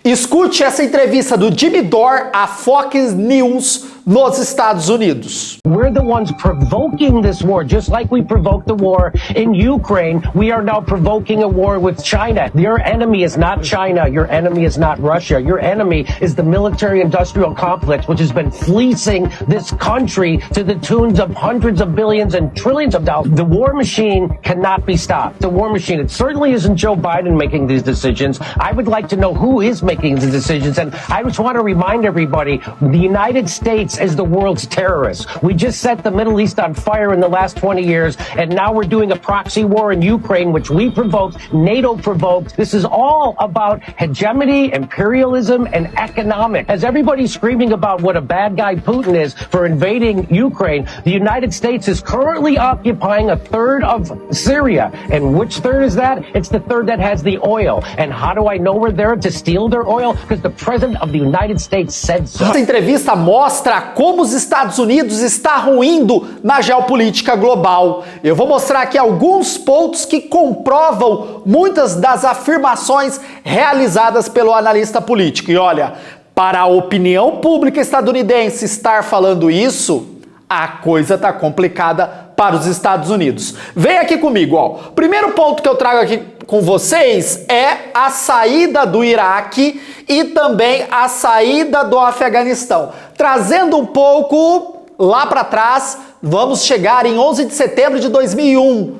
Escute essa entrevista do Jimmy Dore à Fox News nos Estados Unidos. We're the ones provoking this war, just like we provoked the war in Ukraine. We are now provoking a war with China. Your enemy is not China. Your enemy is not Russia. Your enemy is the military-industrial complex, which has been fleecing this country to the tunes of hundreds of billions and trillions of dollars. The war machine cannot be stopped. The war machine, it certainly isn't Joe Biden making these decisions. I would like to know who is making the decisions. And I just want to remind everybody, the United States is the world's terrorist. We just set the Middle East on fire in the last 20 years, and now we're doing a proxy war in Ukraine, which we provoked, NATO provoked. This is all about hegemony, imperialism, and economic. As everybody's screaming about what a bad guy Putin is for invading Ukraine, the United States is currently occupying a third of Syria. And which third is that? It's the third that has the oil. And how do I know we're there to steal their oil? Because the President of the United States said so. Essa entrevista mostra como os Estados Unidos está ruindo na geopolítica global. Eu vou mostrar aqui alguns pontos que comprovam muitas das afirmações realizadas pelo analista político. E olha, para a opinião pública estadunidense estar falando isso, a coisa tá complicada para os Estados Unidos. Vem aqui comigo, ó. Primeiro ponto que eu trago aqui com vocês é a saída do Iraque e também a saída do Afeganistão. Trazendo um pouco lá para trás, vamos chegar em 11 de setembro de 2001,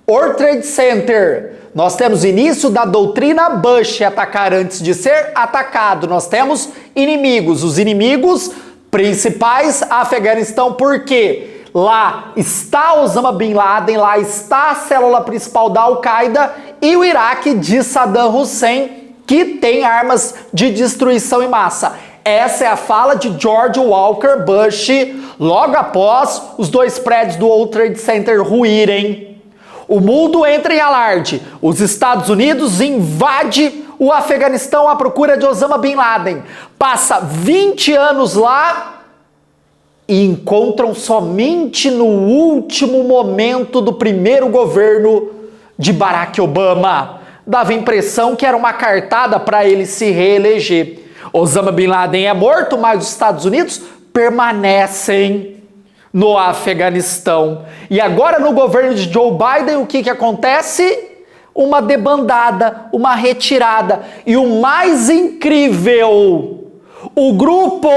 World Trade Center. Nós temos o início da doutrina Bush, atacar antes de ser atacado. Nós temos inimigos, os inimigos principais, Afeganistão, por quê? Lá está Osama Bin Laden, lá está a célula principal da Al-Qaeda e o Iraque de Saddam Hussein, que tem armas de destruição em massa. Essa é a fala de George Walker Bush logo após os dois prédios do World Trade Center ruírem. O mundo entra em alarde. Os Estados Unidos invadem o Afeganistão à procura de Osama Bin Laden. Passa 20 anos lá e encontram somente no último momento do primeiro governo de Barack Obama. Dava a impressão que era uma cartada para ele se reeleger. Osama Bin Laden é morto, mas os Estados Unidos permanecem no Afeganistão. E agora no governo de Joe Biden, o que acontece? Uma debandada, uma retirada. E o mais incrível, o grupo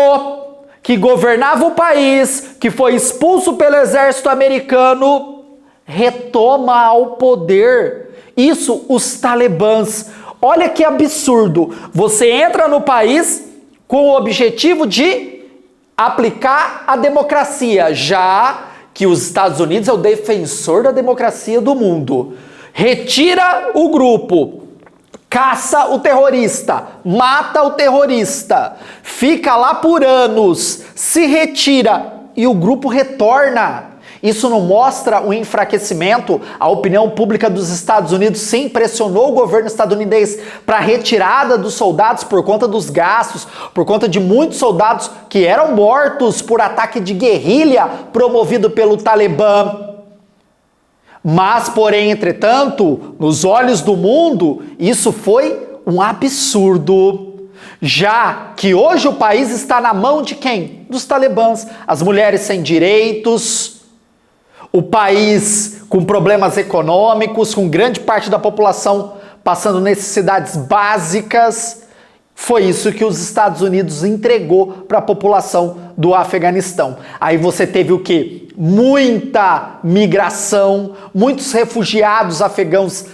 que governava o país, que foi expulso pelo exército americano, retoma ao poder. Isso, os talibãs. Olha que absurdo. Você entra no país com o objetivo de aplicar a democracia, já que os Estados Unidos é o defensor da democracia do mundo. Retira o grupo, caça o terrorista, mata o terrorista, fica lá por anos, se retira e o grupo retorna. Isso não mostra um enfraquecimento? A opinião pública dos Estados Unidos sim pressionou o governo estadunidense para a retirada dos soldados por conta dos gastos, por conta de muitos soldados que eram mortos por ataque de guerrilha promovido pelo Talibã. Mas, porém, entretanto, nos olhos do mundo, isso foi um absurdo. Já que hoje o país está na mão de quem? Dos talibãs. As mulheres sem direitos, o país com problemas econômicos, com grande parte da população passando necessidades básicas. Foi isso que os Estados Unidos entregou para a população do Afeganistão. Aí você teve o quê? Muita migração, muitos refugiados afegãos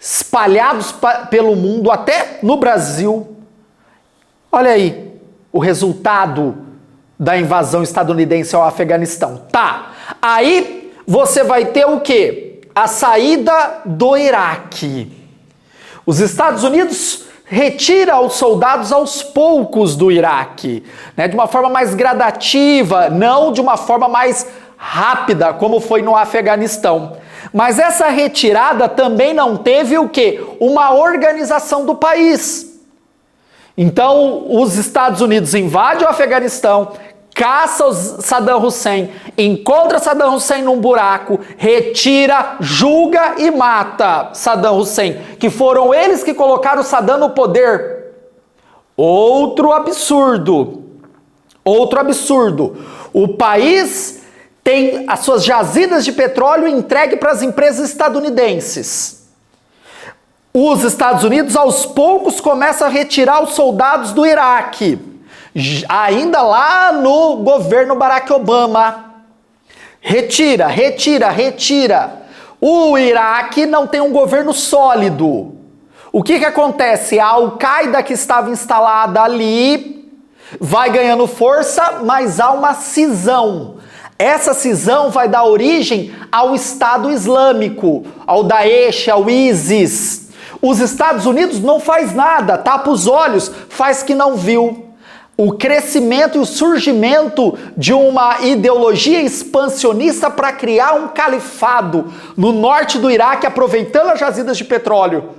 espalhados pelo mundo, até no Brasil. Olha aí o resultado da invasão estadunidense ao Afeganistão. Tá, aí você vai ter o quê? A saída do Iraque. Os Estados Unidos retira os soldados aos poucos do Iraque, né? De uma forma mais gradativa, não de uma forma mais rápida, como foi no Afeganistão. Mas essa retirada também não teve o quê? Uma organização do país. Então, os Estados Unidos invadem o Afeganistão, caça Saddam Hussein, encontra Saddam Hussein num buraco, retira, julga e mata Saddam Hussein, que foram eles que colocaram Saddam no poder. Outro absurdo. Outro absurdo. O país tem as suas jazidas de petróleo entregue para as empresas estadunidenses. Os Estados Unidos, aos poucos, começam a retirar os soldados do Iraque. Ainda lá no governo Barack Obama. Retira. O Iraque não tem um governo sólido. O que acontece? A Al-Qaeda que estava instalada ali vai ganhando força, mas há uma cisão. Essa cisão vai dar origem ao Estado Islâmico, ao Daesh, ao ISIS. Os Estados Unidos não faz nada, tapa os olhos, faz que não viu. O crescimento e o surgimento de uma ideologia expansionista para criar um califado no norte do Iraque, aproveitando as jazidas de petróleo.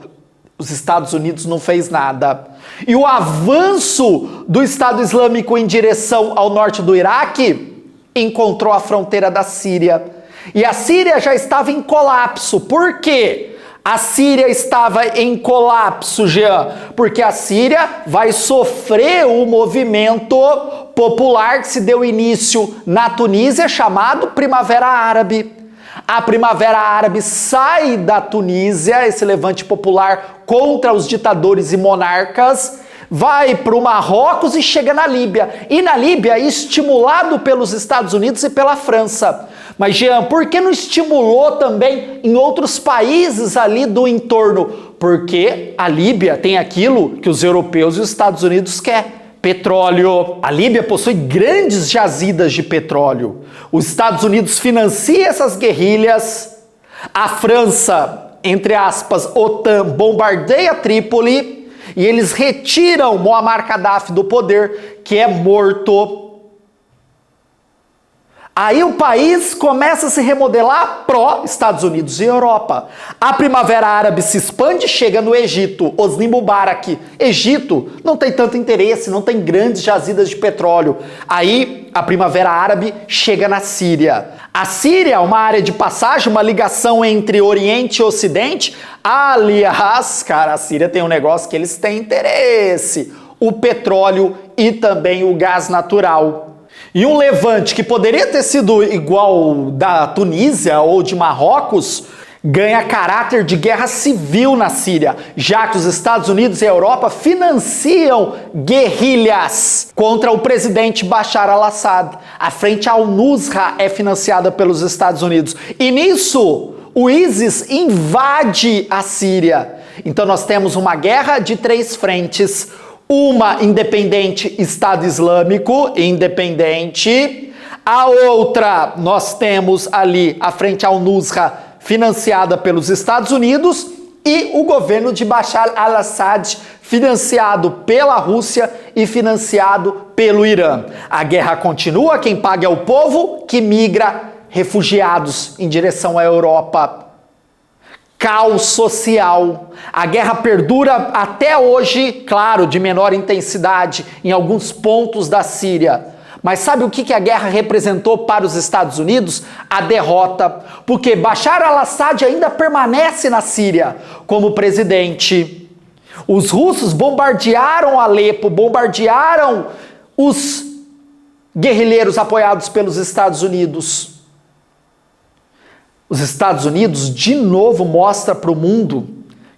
Os Estados Unidos não fez nada. E o avanço do Estado Islâmico em direção ao norte do Iraque encontrou a fronteira da Síria. E a Síria já estava em colapso. Por quê? A Síria estava em colapso, Jean, porque a Síria vai sofrer o movimento popular que se deu início na Tunísia, chamado Primavera Árabe. A Primavera Árabe sai da Tunísia, esse levante popular contra os ditadores e monarcas, vai para o Marrocos e chega na Líbia. E na Líbia, estimulado pelos Estados Unidos e pela França. Mas, Jean, por que não estimulou também em outros países ali do entorno? Porque a Líbia tem aquilo que os europeus e os Estados Unidos querem: petróleo. A Líbia possui grandes jazidas de petróleo. Os Estados Unidos financiam essas guerrilhas. A França, entre aspas, OTAN, bombardeia Trípoli e eles retiram Muammar Gaddafi do poder, que é morto. Aí o país começa a se remodelar pró-Estados Unidos e Europa. A Primavera Árabe se expande e chega no Egito. Hosni Mubarak. Egito não tem tanto interesse, não tem grandes jazidas de petróleo. Aí a Primavera Árabe chega na Síria. A Síria é uma área de passagem, uma ligação entre Oriente e Ocidente. Aliás, cara, a Síria tem um negócio que eles têm interesse: o petróleo e também o gás natural. E um levante que poderia ter sido igual da Tunísia ou de Marrocos ganha caráter de guerra civil na Síria, já que os Estados Unidos e a Europa financiam guerrilhas contra o presidente Bashar al-Assad. A Frente al-Nusra é financiada pelos Estados Unidos. E nisso, o ISIS invade a Síria. Então nós temos uma guerra de três frentes. Uma independente, Estado Islâmico, independente. A outra, nós temos ali a Frente al-Nusra, financiada pelos Estados Unidos, e o governo de Bashar al-Assad, financiado pela Rússia e financiado pelo Irã. A guerra continua, quem paga é o povo que migra refugiados em direção à Europa. Caos social. A guerra perdura até hoje, claro, de menor intensidade em alguns pontos da Síria. Mas sabe o que a guerra representou para os Estados Unidos? A derrota. Porque Bashar al-Assad ainda permanece na Síria como presidente. Os russos bombardearam Alepo, bombardearam os guerrilheiros apoiados pelos Estados Unidos. Os Estados Unidos, de novo, mostra para o mundo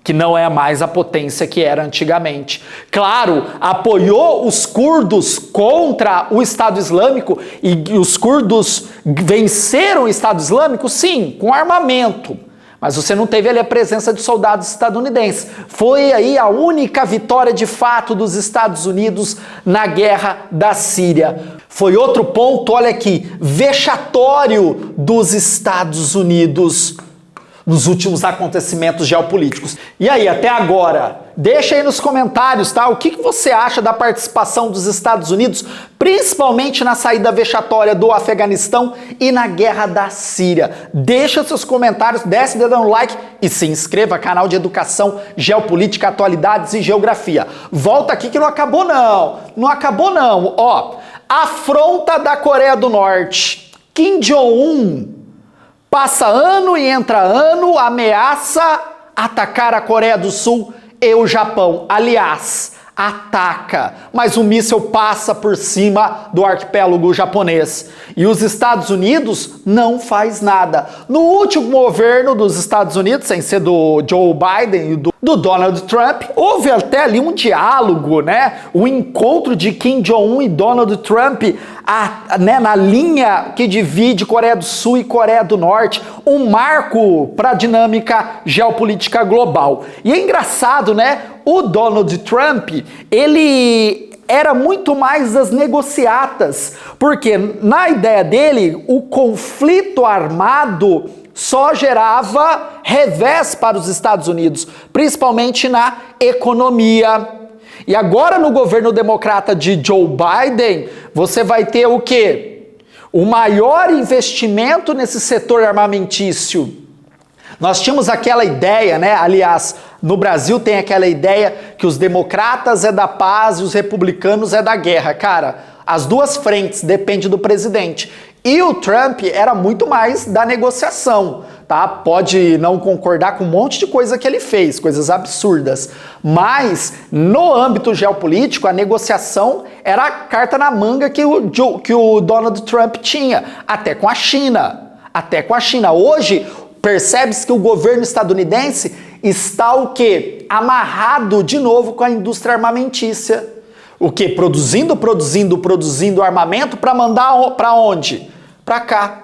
que não é mais a potência que era antigamente. Claro, apoiou os curdos contra o Estado Islâmico e os curdos venceram o Estado Islâmico, sim, com armamento. Mas você não teve ali a presença de soldados estadunidenses. Foi aí a única vitória de fato dos Estados Unidos na guerra da Síria. Foi outro ponto, olha aqui, vexatório dos Estados Unidos nos últimos acontecimentos geopolíticos. E aí, até agora, deixa aí nos comentários, tá? O que você acha da participação dos Estados Unidos, principalmente na saída vexatória do Afeganistão e na guerra da Síria? Deixa seus comentários, desce o dedo no like e se inscreva, canal de educação, geopolítica, atualidades e geografia. Volta aqui que não acabou não, não acabou não. Ó, afronta da Coreia do Norte. Kim Jong-un passa ano e entra ano, ameaça atacar a Coreia do Sul e o Japão. Aliás, ataca, mas o míssil passa por cima do arquipélago japonês. E os Estados Unidos não faz nada. No último governo dos Estados Unidos, sem ser do Joe Biden e do Donald Trump, houve até ali um diálogo, né? O encontro de Kim Jong-un e Donald Trump na linha que divide Coreia do Sul e Coreia do Norte, um marco para a dinâmica geopolítica global. E é engraçado, né? O Donald Trump, ele era muito mais das negociatas, porque na ideia dele, o conflito armado só gerava revés para os Estados Unidos, principalmente na economia. E agora no governo democrata de Joe Biden, você vai ter o quê? O maior investimento nesse setor armamentício. Nós tínhamos aquela ideia, né? Aliás, no Brasil tem aquela ideia que os democratas é da paz e os republicanos é da guerra. Cara, as duas frentes dependem do presidente. E o Trump era muito mais da negociação, tá? Pode não concordar com um monte de coisa que ele fez, coisas absurdas. Mas, no âmbito geopolítico, a negociação era a carta na manga que o Donald Trump tinha, até com a China. Até com a China. Hoje, percebe-se que o governo estadunidense está o quê? Amarrado de novo com a indústria armamentícia. O quê? Produzindo armamento para mandar para onde? Para cá.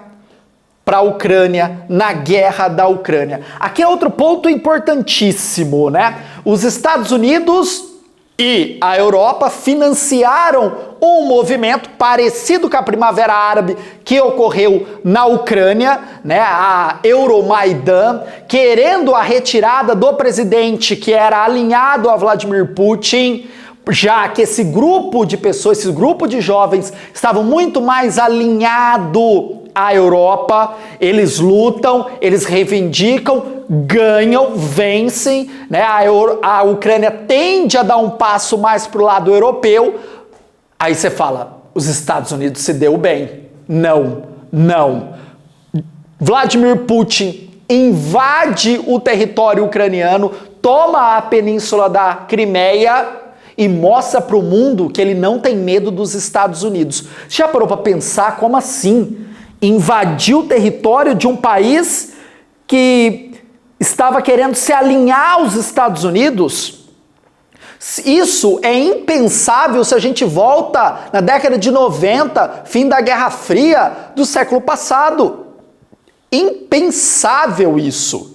Para a Ucrânia, na guerra da Ucrânia. Aqui é outro ponto importantíssimo, né? Os Estados Unidos e a Europa financiaram um movimento parecido com a Primavera Árabe que ocorreu na Ucrânia, né, a Euromaidan, querendo a retirada do presidente que era alinhado a Vladimir Putin, já que esse grupo de pessoas, esse grupo de jovens estavam muito mais alinhado à Europa, eles lutam, eles reivindicam, ganham, vencem, né? A Ucrânia tende a dar um passo mais para o lado europeu. Aí você fala, os Estados Unidos se deu bem. Não. Vladimir Putin invade o território ucraniano, toma a península da Crimeia e mostra para o mundo que ele não tem medo dos Estados Unidos. Você já parou para pensar como assim? Invadir o território de um país que estava querendo se alinhar aos Estados Unidos? Isso é impensável se a gente volta na década de 90, fim da Guerra Fria do século passado. Impensável isso.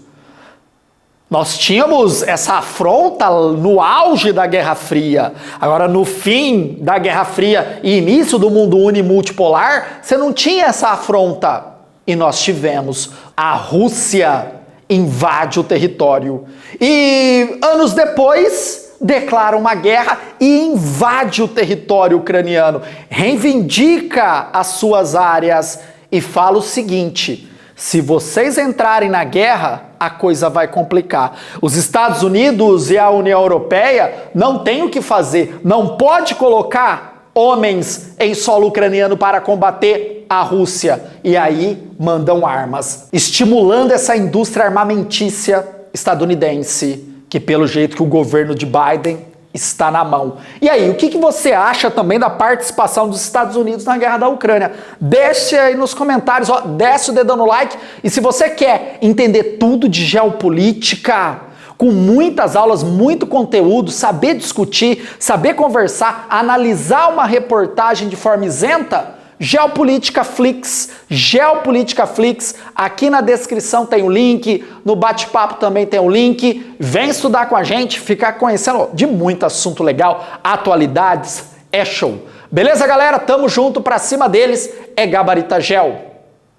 Nós tínhamos essa afronta no auge da Guerra Fria. Agora, no fim da Guerra Fria e início do mundo unimultipolar, você não tinha essa afronta. E nós tivemos. A Rússia invade o território. E anos depois, declara uma guerra e invade o território ucraniano. Reivindica as suas áreas e fala o seguinte: se vocês entrarem na guerra, a coisa vai complicar. Os Estados Unidos e a União Europeia não têm o que fazer. Não pode colocar homens em solo ucraniano para combater a Rússia. E aí mandam armas, estimulando essa indústria armamentícia estadunidense, que pelo jeito que o governo de Biden está na mão. E aí, o que você acha também da participação dos Estados Unidos na guerra da Ucrânia? Deixe aí nos comentários, ó, desce o dedão no like. E se você quer entender tudo de geopolítica, com muitas aulas, muito conteúdo, saber discutir, saber conversar, analisar uma reportagem de forma isenta, Geopolítica Flix, aqui na descrição tem o link, no bate-papo também tem o link, vem estudar com a gente, ficar conhecendo de muito assunto legal, atualidades, é show. Beleza, galera? Tamo junto, pra cima deles, é Gabarita Gel.